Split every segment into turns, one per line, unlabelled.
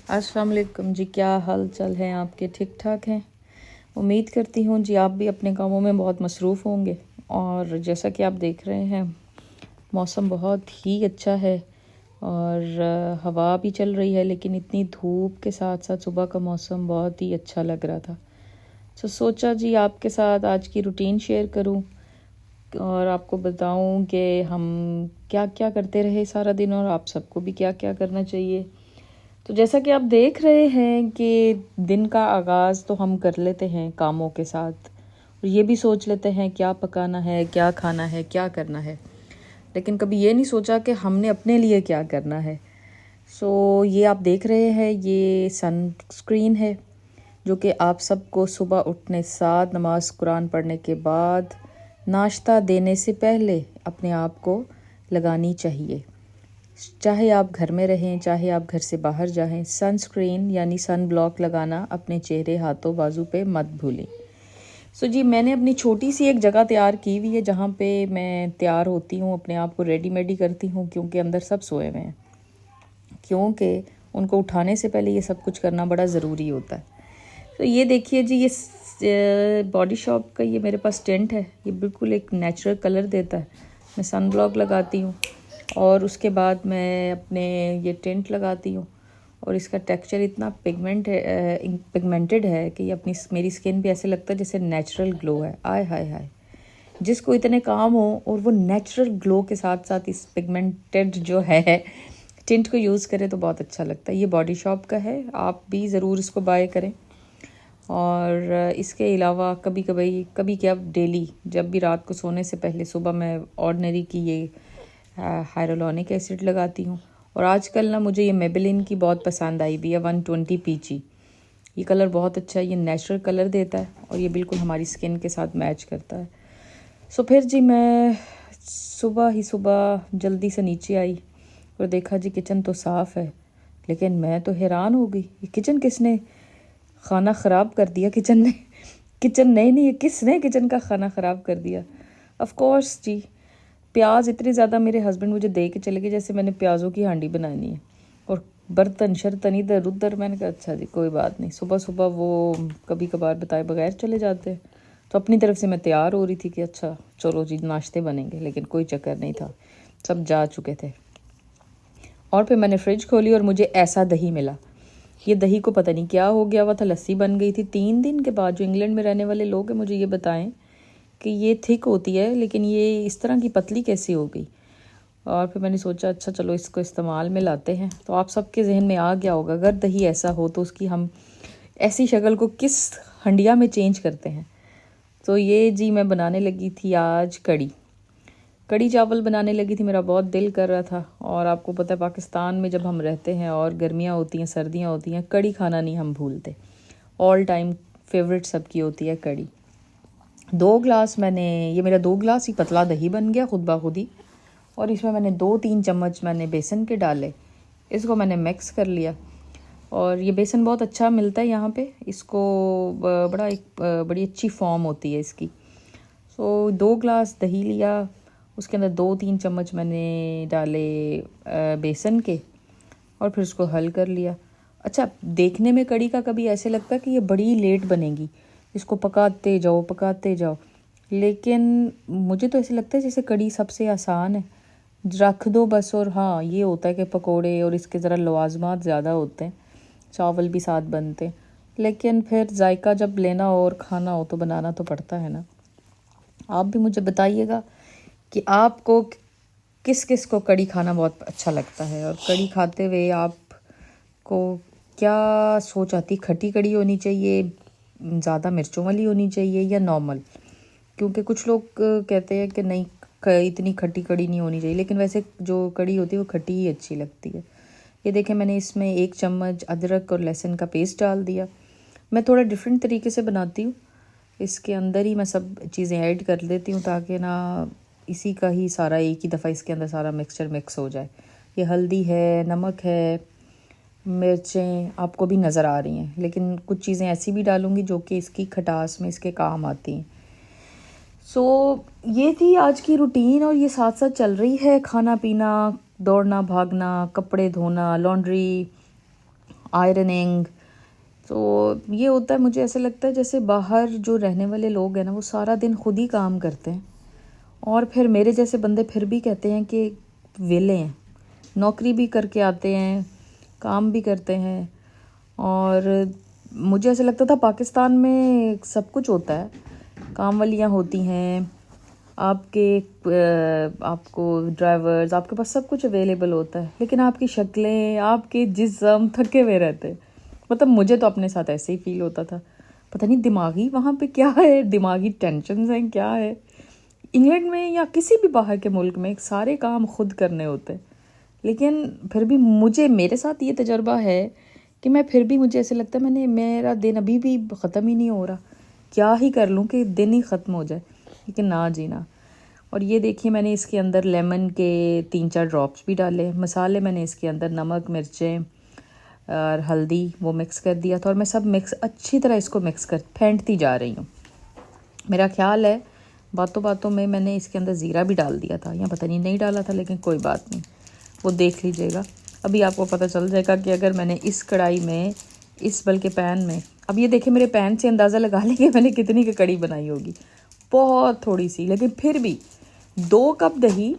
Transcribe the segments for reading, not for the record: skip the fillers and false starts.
अस्सलाम वालेकुम जी, क्या हाल चाल है आपके? ठीक ठाक हैं? उम्मीद करती हूँ जी आप भी अपने कामों में बहुत मसरूफ़ होंगे। और जैसा कि आप देख रहे हैं, मौसम बहुत ही अच्छा है और हवा भी चल रही है, लेकिन इतनी धूप के साथ साथ सुबह का मौसम बहुत ही अच्छा लग रहा था। तो सोचा जी आपके साथ आज की रूटीन शेयर करूँ और आपको बताऊँ कि हम क्या क्या करते रहे सारा दिन और आप सबको भी क्या क्या करना चाहिए। तो जैसा कि आप देख रहे हैं कि दिन का आगाज़ तो हम कर लेते हैं कामों के साथ और ये भी सोच लेते हैं क्या पकाना है, क्या खाना है, क्या करना है, लेकिन कभी ये नहीं सोचा कि हमने अपने लिए क्या करना है। ये आप देख रहे हैं, ये सनस्क्रीन है जो कि आप सबको सुबह उठने साथ नमाज कुरान पढ़ने के बाद नाश्ता देने से पहले अपने आप को लगानी चाहिए। चाहे आप घर में रहें, चाहे आप घर से बाहर जाएं, सनस्क्रीन यानी सन ब्लॉक लगाना अपने चेहरे, हाथों, बाजू पे मत भूलें। जी मैंने अपनी छोटी सी एक जगह तैयार की हुई है जहाँ पे मैं तैयार होती हूँ, अपने आप को रेडी करती हूँ, क्योंकि अंदर सब सोए हुए हैं, क्योंकि उनको उठाने से पहले ये सब कुछ करना बड़ा ज़रूरी होता है। तो ये देखिए जी, ये बॉडी शॉप का ये मेरे पास टेंट है, ये बिल्कुल एक नेचुरल कलर देता है। मैं सन ब्लॉक लगाती हूँ और उसके बाद मैं अपने ये टेंट लगाती हूँ और इसका टेक्सचर इतना पिगमेंटेड है कि ये अपनी मेरी स्किन पे ऐसे लगता है जैसे नेचुरल ग्लो है। आय हाय हाय, जिसको इतने काम हो और वो नेचुरल ग्लो के साथ साथ इस पिगमेंटेड जो है टिंट को यूज़ करें तो बहुत अच्छा लगता है। ये बॉडी शॉप का है, आप भी ज़रूर इसको बाय करें। और इसके अलावा कभी क्या डेली जब भी रात को सोने से पहले सुबह मैं ऑर्डिनरी की ये हाइरोलॉनिक एसिड लगाती हूँ। और आजकल ना मुझे ये मेबेलिन की बहुत पसंद आई भी है, 120 पीची। ये कलर बहुत अच्छा है, ये नेचुरल कलर देता है और ये बिल्कुल हमारी स्किन के साथ मैच करता है। फिर जी मैं सुबह ही सुबह जल्दी से नीचे आई और देखा जी किचन तो साफ़ है, लेकिन मैं तो हैरान हो गई, ये किचन किसने खाना ख़राब कर दिया। किचन नहीं, ये किसने किचन का खाना ख़राब कर दिया। ऑफ कोर्स जी, प्याज इतने ज़्यादा मेरे हस्बैंड मुझे दे के चले गए जैसे मैंने प्याज़ों की हांडी बनानी है, और बर्तन शर्तन इधर उधर। मैंने कहा अच्छा जी कोई बात नहीं, सुबह सुबह वो कभी कभार बताए बगैर चले जाते हैं। तो अपनी तरफ से मैं तैयार हो रही थी कि अच्छा चलो जी नाश्ते बनेंगे, लेकिन कोई चक्कर नहीं था, सब जा चुके थे। और फिर मैंने फ्रिज खोली और मुझे ऐसा दही मिला। ये दही को पता नहीं क्या हो गया हुआ था, लस्सी बन गई थी 3 दिन के बाद। जो इंग्लैंड में रहने वाले लोग हैं मुझे ये बताएं कि ये थिक होती है, लेकिन ये इस तरह की पतली कैसे हो गई। और फिर मैंने सोचा अच्छा चलो इसको इस्तेमाल में लाते हैं। तो आप सबके जहन में आ गया होगा, अगर दही ऐसा हो तो उसकी हम ऐसी शक्ल को किस हंडिया में चेंज करते हैं। तो ये जी मैं बनाने लगी थी आज कड़ी चावल बनाने लगी थी। मेरा बहुत दिल कर रहा था, और आपको पता है पाकिस्तान में जब हम रहते हैं और गर्मियाँ होती हैं, सर्दियाँ होती हैं, कड़ी खाना नहीं हम भूलते। ऑल टाइम फेवरेट सबकी होती है कड़ी। 2 ग्लास मैंने, ये मेरा 2 ग्लास ही पतला दही बन गया खुद ब खुद ही। और इसमें मैंने 2-3 चम्मच मैंने बेसन के डाले, इसको मैंने मिक्स कर लिया। और ये बेसन बहुत अच्छा मिलता है यहाँ पे, इसको बड़ी अच्छी फॉर्म होती है इसकी। 2 ग्लास दही लिया, उसके अंदर 2-3 चम्मच मैंने डाले बेसन के, और फिर उसको हल कर लिया। अच्छा, देखने में कड़ी का कभी ऐसे लगता है कि ये बड़ी लेट बनेगी, इसको पकाते जाओ, लेकिन मुझे तो ऐसे लगता है जैसे कड़ी सबसे आसान है, रख दो बस। और हाँ, ये होता है कि पकोड़े और इसके ज़रा लवाजमात ज़्यादा होते हैं, चावल भी साथ बनते हैं, लेकिन फिर जायका जब लेना हो और खाना हो तो बनाना तो पड़ता है ना। आप भी मुझे बताइएगा कि आपको किस किस को कड़ी खाना बहुत अच्छा लगता है, और कड़ी खाते हुए आपको क्या सोच आती? खट्टी कड़ी होनी चाहिए, ज़्यादा मिर्चों वाली होनी चाहिए, या नॉर्मल? क्योंकि कुछ लोग कहते हैं कि नहीं इतनी खट्टी कड़ी नहीं होनी चाहिए, लेकिन वैसे जो कड़ी होती है वो खट्टी ही अच्छी लगती है। ये देखें, मैंने इसमें 1 चम्मच अदरक और लहसुन का पेस्ट डाल दिया। मैं थोड़ा डिफरेंट तरीके से बनाती हूँ, इसके अंदर ही मैं सब चीज़ें ऐड कर देती हूँ ताकि ना इसी का ही सारा एक ही दफ़ा इसके अंदर सारा मिक्सचर मिक्स हो जाए। ये हल्दी है, नमक है, मिर्चें आपको भी नज़र आ रही हैं, लेकिन कुछ चीज़ें ऐसी भी डालूँगी जो कि इसकी खटास में इसके काम आती हैं। ये थी आज की रूटीन, और ये साथ साथ चल रही है खाना पीना, दौड़ना भागना, कपड़े धोना, लॉन्ड्री, आयरनिंग। तो ये होता है, मुझे ऐसे लगता है जैसे बाहर जो रहने वाले लोग हैं ना वो सारा दिन खुद ही काम करते हैं, और फिर मेरे जैसे बंदे फिर भी कहते हैं कि वेले हैं, नौकरी भी करके आते हैं, काम भी करते हैं। और मुझे ऐसा लगता था पाकिस्तान में सब कुछ होता है, काम वालियाँ होती हैं, आपको ड्राइवर्स, आपके पास सब कुछ अवेलेबल होता है, लेकिन आपकी शक्लें, आपके जिस्म थके हुए रहते हैं। मतलब मुझे तो अपने साथ ऐसे ही फील होता था, पता नहीं दिमागी वहाँ पे क्या है, दिमागी टेंशन हैं क्या है। इंग्लैंड में या किसी भी बाहर के मुल्क में सारे काम खुद करने होते हैं, लेकिन फिर भी मेरे साथ ये तजर्बा है कि मैं फिर भी, मुझे ऐसे लगता है मेरा दिन अभी भी ख़त्म ही नहीं हो रहा, क्या ही कर लूँ कि दिन ही ख़त्म हो जाए, लेकिन ना जीना। और ये देखिए मैंने इसके अंदर लेमन के 3-4 ड्रॉप्स भी डाले, मसाले मैंने इसके अंदर नमक, मिर्चें और हल्दी वो मिक्स कर दिया था, और मैं सब मिक्स अच्छी तरह इसको मिक्स कर फेंटती जा रही हूँ। मेरा ख्याल है बातों बातों में मैंने इसके अंदर ज़ीरा भी डाल दिया था, या पता नहीं डाला था, लेकिन कोई बात नहीं, वो देख लीजिएगा। अभी आपको पता चल जाएगा कि अगर मैंने इस कढ़ाई में, बल्कि पैन में, अब ये देखिए मेरे पैन से अंदाज़ा लगा लेंगे मैंने कितनी की कढ़ी बनाई होगी, बहुत थोड़ी सी, लेकिन फिर भी 2 कप दही,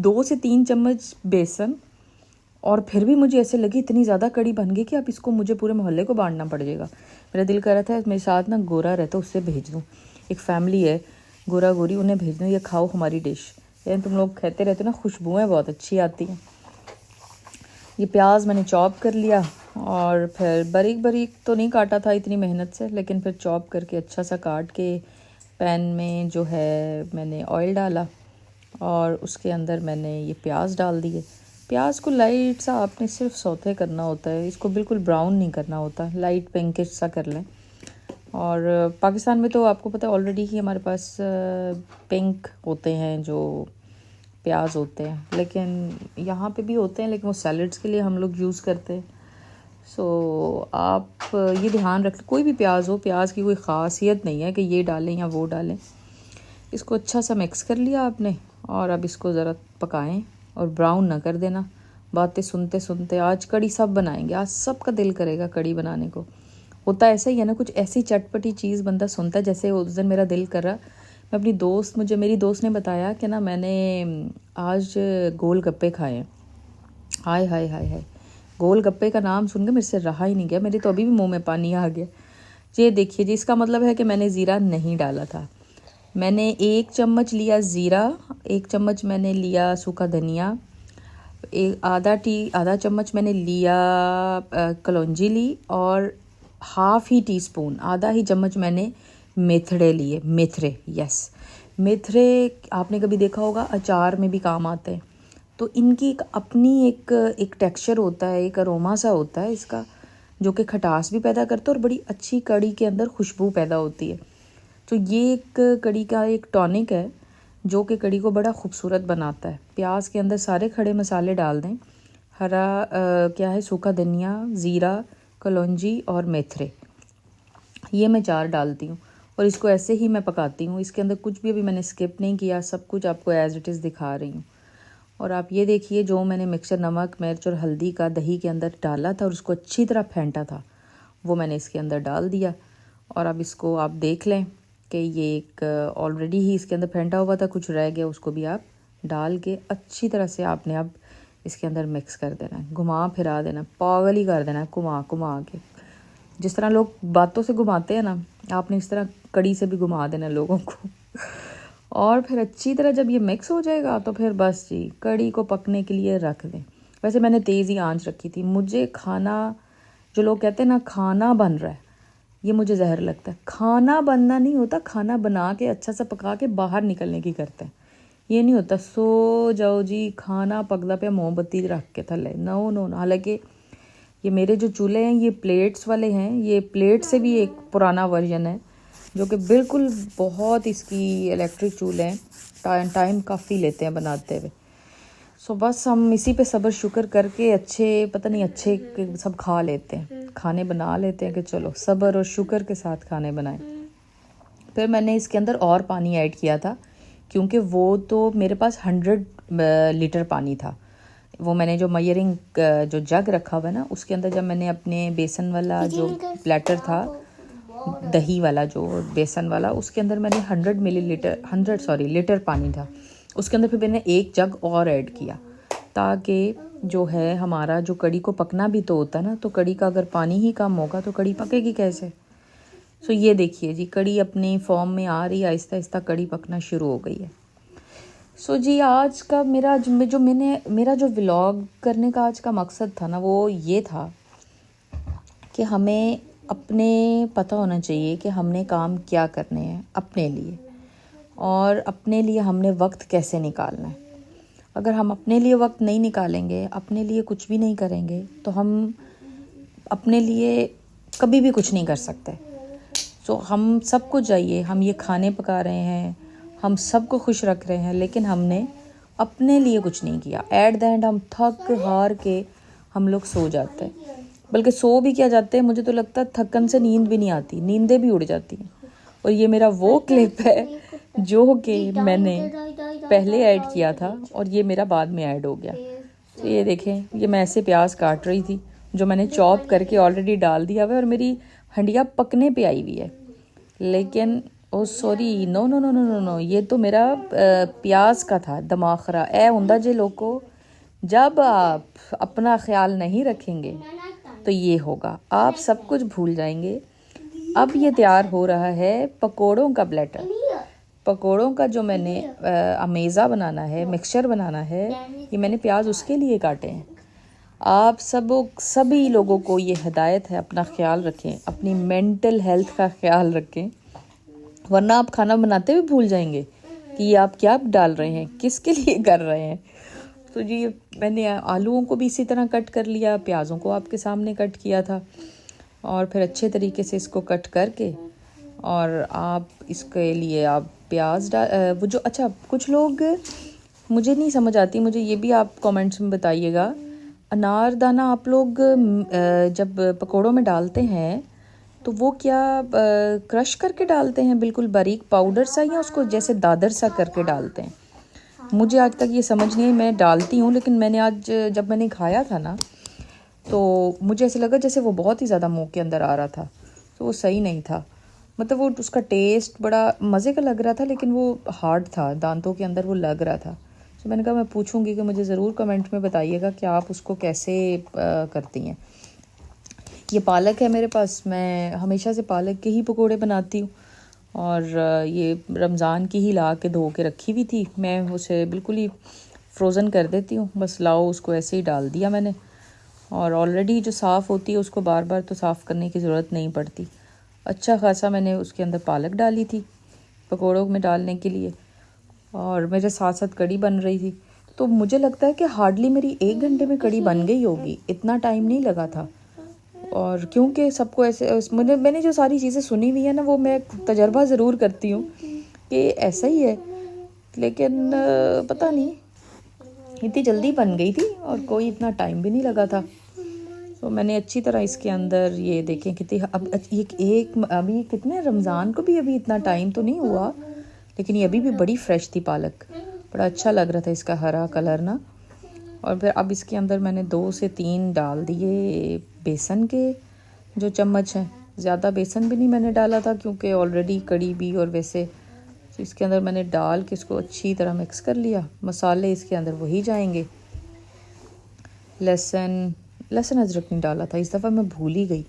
2 से 3 चम्मच बेसन, और फिर भी मुझे ऐसे लगी इतनी ज़्यादा कड़ी बन गई कि अब इसको मुझे पूरे मोहल्ले को बांटना पड़ जाएगा। मेरा दिल कर रहा था मेरे साथ ना गोरा रहता, उससे भेज दूँ, एक फैमिली है गोरा गोरी, उन्हें भेज दूँ, ये खाओ हमारी डिश, यानी तुम लोग कहते रहते हो ना खुशबुएँ बहुत अच्छी आती हैं। ये प्याज मैंने चॉप कर लिया, और फिर बारीक बारीक तो नहीं काटा था इतनी मेहनत से, लेकिन फिर चॉप करके अच्छा सा काट के पैन में जो है मैंने ऑयल डाला, और उसके अंदर मैंने ये प्याज डाल दिए। प्याज को लाइट सा आपने सिर्फ सौते करना होता है, इसको बिल्कुल ब्राउन नहीं करना होता, लाइट पिंकिश सा कर लें। और पाकिस्तान में तो आपको पता है ऑलरेडी ही हमारे पास पिंक होते हैं जो प्याज होते हैं, लेकिन यहाँ पे भी होते हैं, लेकिन वो सैलड्स के लिए हम लोग यूज़ करते हैं। सो आप ये ध्यान रख, कोई भी प्याज हो, प्याज की कोई ख़ासियत नहीं है कि ये डालें या वो डालें। इसको अच्छा सा मिक्स कर लिया आपने, और अब इसको ज़रा पकाएं, और ब्राउन ना कर देना। बातें सुनते सुनते आज कड़ी सब बनाएंगे, आज सबका दिल करेगा कड़ी बनाने को। होता ऐसा ही है ना, कुछ ऐसी चटपटी चीज़ बंदा सुनता है, जैसे उस दिन मेरा दिल कर रहा, मैं अपनी दोस्त, मेरी दोस्त ने बताया कि ना मैंने आज गोलगप्पे खाए हैं। हाय हाय हाय हाय, गोलगप्पे का नाम सुन के मेरे से रहा ही नहीं गया, मेरे तो अभी भी मुंह में पानी आ गया। ये देखिए जी, इसका मतलब है कि मैंने ज़ीरा नहीं डाला था। मैंने 1 चम्मच लिया ज़ीरा, 1 चम्मच मैंने लिया सूखा धनिया, आधा चम्मच मैंने लिया कलौंजी ली, और हाफ़ ही टीस्पून, आधा ही चम्मच मैंने मेथड़े लिए, मेथरे, यस मेथरे। आपने कभी देखा होगा अचार में भी काम आते हैं, तो इनकी एक अपनी एक टेक्सचर होता है, एक अरोमा सा होता है इसका, जो कि खटास भी पैदा करता है और बड़ी अच्छी कड़ी के अंदर खुशबू पैदा होती है। तो ये एक कड़ी का एक टॉनिक है जो कि कड़ी को बड़ा खूबसूरत बनाता है। प्याज के अंदर सारे खड़े मसाले डाल दें, क्या है, सूखा धनिया, ज़ीरा, कलौंजी और मेथरे, ये मैं 4 डालती हूँ, और इसको ऐसे ही मैं पकाती हूँ। इसके अंदर कुछ भी अभी मैंने स्किप नहीं किया, सब कुछ आपको एज़ इट इज़ दिखा रही हूँ। और आप ये देखिए, जो मैंने मिक्सचर नमक, मिर्च और हल्दी का दही के अंदर डाला था और उसको अच्छी तरह फेंटा था, वो मैंने इसके अंदर डाल दिया। और अब इसको आप देख लें कि ये एक ऑलरेडी ही इसके अंदर फेंटा हुआ था, कुछ रह गया, उसको भी आप डाल के अच्छी तरह से आपने अब इसके अंदर मिक्स कर देना है, घुमा फिरा देना, पागल ही कर देना है, घुमा के। जिस तरह लोग बातों से घुमाते हैं ना, आपने इस तरह कड़ी से भी घुमा देना लोगों को। और फिर अच्छी तरह जब ये मिक्स हो जाएगा तो फिर बस जी कड़ी को पकने के लिए रख दें। वैसे मैंने तेज़ी आंच रखी थी, मुझे खाना, जो लोग कहते हैं ना खाना बन रहा है, ये मुझे जहर लगता है। खाना बनना नहीं होता, खाना बना के अच्छा सा पका के बाहर निकलने की करते हैं। ये नहीं होता सो जाओ जी खाना पकदा पे मोमबत्ती रख के थले, नो नो। हालांकि ये मेरे जो चूल्हे हैं ये प्लेट्स वाले हैं, ये प्लेट से भी एक पुराना वर्जन है, जो कि बिल्कुल बहुत इसकी इलेक्ट्रिक चूल्हे हैं, टाइम काफ़ी लेते हैं बनाते हुए। सो बस हम इसी पे सब्र शुक्र करके अच्छे सब खा लेते हैं, खाने बना लेते हैं कि चलो सब्र और शुक्र के साथ खाने बनाएं। फिर मैंने इसके अंदर और पानी ऐड किया था, क्योंकि वो तो मेरे पास 100 लीटर पानी था, वो मैंने जो मयरिंग जो जग रखा हुआ है ना, उसके अंदर जब मैंने अपने बेसन वाला जो प्लेटर था, दही वाला जो बेसन वाला, उसके अंदर मैंने 100 लीटर पानी था, उसके अंदर फिर मैंने 1 जग और ऐड किया, ताकि जो है हमारा जो कड़ी को पकना भी तो होता है ना, तो कड़ी का अगर पानी ही कम होगा तो कड़ी पकेगी कैसे। सो ये देखिए जी, कड़ी अपनी फॉर्म में आ रही है, आहिस्ता आहिस्ता कड़ी पकना शुरू हो गई है। सो जी, आज का मेरा जो व्लॉग करने का आज का मकसद था ना, वो ये था कि हमें अपने पता होना चाहिए कि हमने काम क्या करने हैं अपने लिए, और अपने लिए हमने वक्त कैसे निकालना है। अगर हम अपने लिए वक्त नहीं निकालेंगे, अपने लिए कुछ भी नहीं करेंगे, तो हम अपने लिए कभी भी कुछ नहीं कर सकते। सो हम सबको चाहिए, हम ये खाने पका रहे हैं, हम सबको खुश रख रहे हैं, लेकिन हमने अपने लिए कुछ नहीं किया। एट द एंड हम थक हार के हम लोग सो जाते हैं, बल्कि सो भी क्या जाते हैं, मुझे तो लगता है थकन से नींद भी नहीं आती, नींदें भी उड़ जाती हैं। और ये मेरा वो क्लिप है जो कि मैंने पहले ऐड किया था और ये मेरा बाद में ऐड हो गया। तो ये देखें, ये मैं ऐसे प्याज काट रही थी जो मैंने चॉप करके ऑलरेडी डाल दिया हुआ है, और मेरी हंडिया पकने पे आई हुई है, लेकिन oh sorry, no no no no no no, ये तो मेरा प्याज का था दिमाग खरा ए हुंदा जे लोगों। जब आप अपना ख्याल नहीं रखेंगे तो ये होगा, आप सब कुछ भूल जाएंगे। अब ये तैयार हो रहा है पकोड़ों का बैटर। पकोड़ों का जो मैंने अमेज़ा बनाना है, मिक्सचर बनाना है, ये मैंने प्याज उसके लिए काटे हैं। आप सभी लोगों को ये हिदायत है, अपना ख्याल रखें, अपनी मेंटल हेल्थ का ख्याल रखें, वरना आप खाना बनाते हुए भूल जाएंगे कि ये आप क्या डाल रहे हैं, किसके लिए कर रहे हैं। तो जी, मैंने आलूओं को भी इसी तरह कट कर लिया, प्याज़ों को आपके सामने कट किया था, और फिर अच्छे तरीके से इसको कट करके, और आप इसके लिए आप प्याज वो जो, अच्छा कुछ लोग, मुझे नहीं समझ आती, मुझे ये भी आप कमेंट्स में बताइएगा, अनारदाना आप लोग जब पकोड़ों में डालते हैं तो वो क्या क्रश करके डालते हैं बिल्कुल बारीक पाउडर सा, या उसको जैसे दादर सा करके डालते हैं? मुझे आज तक ये समझ नहीं आई। मैं डालती हूँ, लेकिन मैंने आज जब मैंने खाया था ना, तो मुझे ऐसे लगा जैसे वो बहुत ही ज़्यादा मुंह के अंदर आ रहा था, तो वो सही नहीं था। मतलब वो उसका टेस्ट बड़ा मज़े का लग रहा था, लेकिन वो हार्ड था, दांतों के अंदर वो लग रहा था। तो मैंने कहा मैं पूछूंगी कि मुझे ज़रूर कमेंट में बताइएगा कि आप उसको कैसे करती हैं। ये पालक है मेरे पास, मैं हमेशा से पालक के ही पकोड़े बनाती हूँ, और ये रमज़ान की ही ला के धो के रखी हुई थी। मैं उसे बिल्कुल ही फ्रोज़न कर देती हूँ, बस लाओ उसको ऐसे ही डाल दिया मैंने, और ऑलरेडी जो साफ़ होती है उसको बार बार तो साफ़ करने की ज़रूरत नहीं पड़ती। अच्छा खासा मैंने उसके अंदर पालक डाली थी पकोड़ों में डालने के लिए, और मेरे साथ साथ कड़ी बन रही थी। तो मुझे लगता है कि हार्डली मेरी 1 घंटे में कड़ी बन गई होगी, इतना टाइम नहीं लगा था। और क्योंकि सबको ऐसे मैंने जो सारी चीज़ें सुनी हुई है ना, वो मैं तजर्बा ज़रूर करती हूँ कि ऐसा ही है, लेकिन पता नहीं इतनी जल्दी बन गई थी और कोई इतना टाइम भी नहीं लगा था। तो मैंने अच्छी तरह इसके अंदर ये देखें कितनी, अब अभी कितने रमज़ान को भी अभी इतना टाइम तो नहीं हुआ, लेकिन ये अभी भी बड़ी फ्रेश थी पालक, बड़ा अच्छा लग रहा था इसका हरा कलर ना। और फिर अब इसके अंदर मैंने 2 से 3 डाल दिए बेसन के जो चम्मच हैं। ज़्यादा बेसन भी नहीं मैंने डाला था, क्योंकि ऑलरेडी कड़ी भी और वैसे, तो इसके अंदर मैंने डाल के इसको अच्छी तरह मिक्स कर लिया। मसाले इसके अंदर वही जाएंगे, लहसुन अदरक नहीं डाला था इस दफ़ा, मैं भूल ही गई।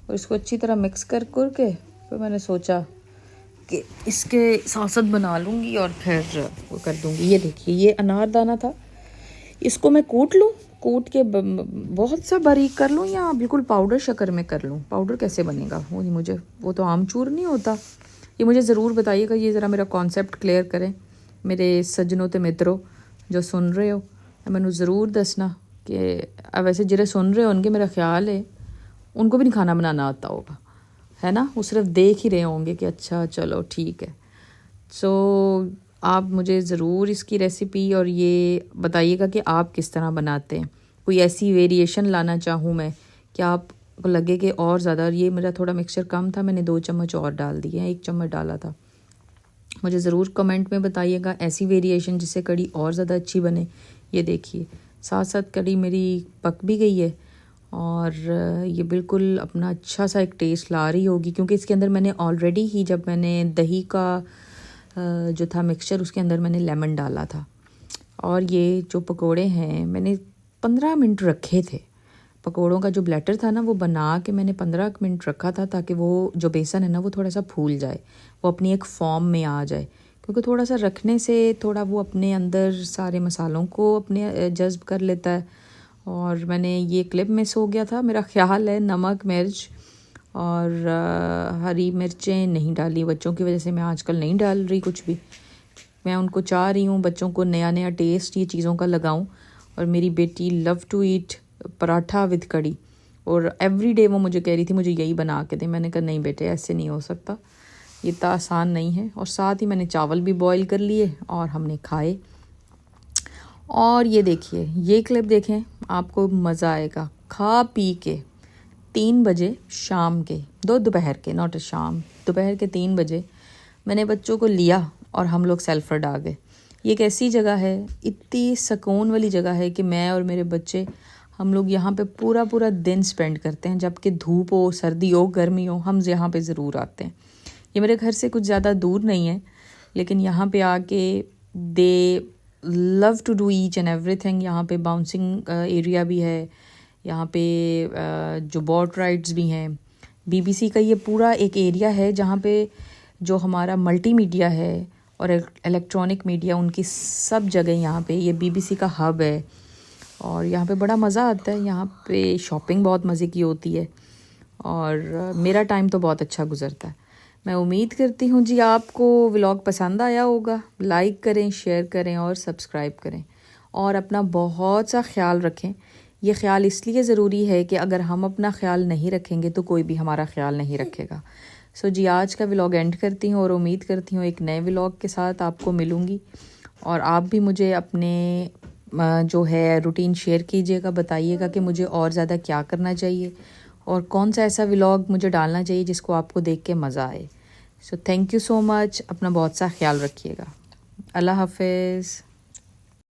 और इसको अच्छी तरह मिक्स कर के फिर मैंने सोचा कि इसके साथ बना लूँगी और फिर वो कर दूँगी। ये देखिए, ये अनारदाना था, इसको मैं कूट के बहुत सा बारीक कर लूँ, या बिल्कुल पाउडर शक्कर में कर लूँ। पाउडर कैसे बनेगा वो तो आमचूर नहीं होता। ये मुझे ज़रूर बताइएगा, ये ज़रा मेरा कॉन्सेप्ट क्लियर करें मेरे सज्जनों ते मित्रों जो सुन रहे हो, मैनू ज़रूर दसना कि वैसे जिरे सुन रहे होंगे, मेरा ख्याल है उनको भी नहीं खाना बनाना आता होगा, है ना, वो सिर्फ देख ही रहे होंगे कि अच्छा चलो ठीक है। सो आप मुझे ज़रूर इसकी रेसिपी और ये बताइएगा कि आप किस तरह बनाते हैं। कोई ऐसी वेरिएशन लाना चाहूँ मैं कि आपको लगे कि और ज़्यादा, और ये मेरा थोड़ा मिक्सचर कम था, मैंने 2 चम्मच और डाल दिए हैं, 1 चम्मच डाला था। मुझे ज़रूर कमेंट में बताइएगा ऐसी वेरिएशन जिससे कड़ी और ज़्यादा अच्छी बने। ये देखिए साथ साथ कड़ी मेरी पक भी गई है और ये बिल्कुल अपना अच्छा सा एक टेस्ट ला रही होगी, क्योंकि इसके अंदर मैंने ऑलरेडी ही जब मैंने दही का जो था मिक्सचर उसके अंदर मैंने लेमन डाला था। और ये जो पकोड़े हैं मैंने 15 मिनट रखे थे। पकोड़ों का जो बैटर था ना वो बना के मैंने 15 मिनट रखा था, ताकि वो जो बेसन है ना वो थोड़ा सा फूल जाए, वो अपनी एक फॉर्म में आ जाए, क्योंकि थोड़ा सा रखने से थोड़ा वो अपने अंदर सारे मसालों को अपने जज्ब कर लेता है। और मैंने ये क्लिप मिस हो गया था, मेरा ख्याल है नमक मिर्च और हरी मिर्चें नहीं डाली बच्चों की वजह से। मैं आजकल नहीं डाल रही कुछ भी, मैं उनको चाह रही हूँ बच्चों को नया नया टेस्ट ये चीज़ों का लगाऊं। और मेरी बेटी love to eat paratha with kadhi, और एवरी डे वो मुझे कह रही थी मुझे यही बना के दे। मैंने कहा नहीं बेटे ऐसे नहीं हो सकता, ये इतना आसान नहीं है। और साथ ही मैंने चावल भी बॉईल कर लिए और हमने खाए। और ये देखिए, ये क्लिप देखें, आपको मज़ा आएगा। खा पी के 3 बजे शाम के, दोपहर के, नॉट शाम, दोपहर के 3 बजे मैंने बच्चों को लिया और हम लोग सेल्फर्ड आ गए। ये एक ऐसी जगह है, इतनी सुकून वाली जगह है कि मैं और मेरे बच्चे हम लोग यहाँ पे पूरा पूरा दिन स्पेंड करते हैं। जबकि धूप हो, सर्दी हो, गर्मी हो, हम यहाँ पे ज़रूर आते हैं। ये मेरे घर से कुछ ज़्यादा दूर नहीं है, लेकिन यहाँ पे आके they love to do each and everything. यहाँ पे बाउंसिंग एरिया भी है, यहाँ पे जो बोट राइड्स भी हैं। BBC का ये पूरा एक एरिया है जहाँ पे जो हमारा मल्टीमीडिया है और इलेक्ट्रॉनिक मीडिया, उनकी सब जगह यहाँ पे ये BBC का हब है। और यहाँ पे बड़ा मज़ा आता है, यहाँ पे शॉपिंग बहुत मज़े की होती है और मेरा टाइम तो बहुत अच्छा गुजरता है। मैं उम्मीद करती हूँ जी आपको व्लॉग पसंद आया होगा। लाइक करें, शेयर करें और सब्सक्राइब करें, और अपना बहुत सा ख्याल रखें। ये ख्याल इसलिए ज़रूरी है कि अगर हम अपना ख्याल नहीं रखेंगे तो कोई भी हमारा ख्याल नहीं रखेगा। सो जी आज का व्लॉग एंड करती हूँ और उम्मीद करती हूँ एक नए व्लॉग के साथ आपको मिलूँगी। और आप भी मुझे अपने जो है रूटीन शेयर कीजिएगा, बताइएगा कि मुझे और ज़्यादा क्या करना चाहिए और कौन सा ऐसा व्लॉग मुझे डालना चाहिए जिसको आपको देख के मज़ा आए। So thank you so much, अपना बहुत सा ख्याल रखिएगा। अल्लाह हाफिज़।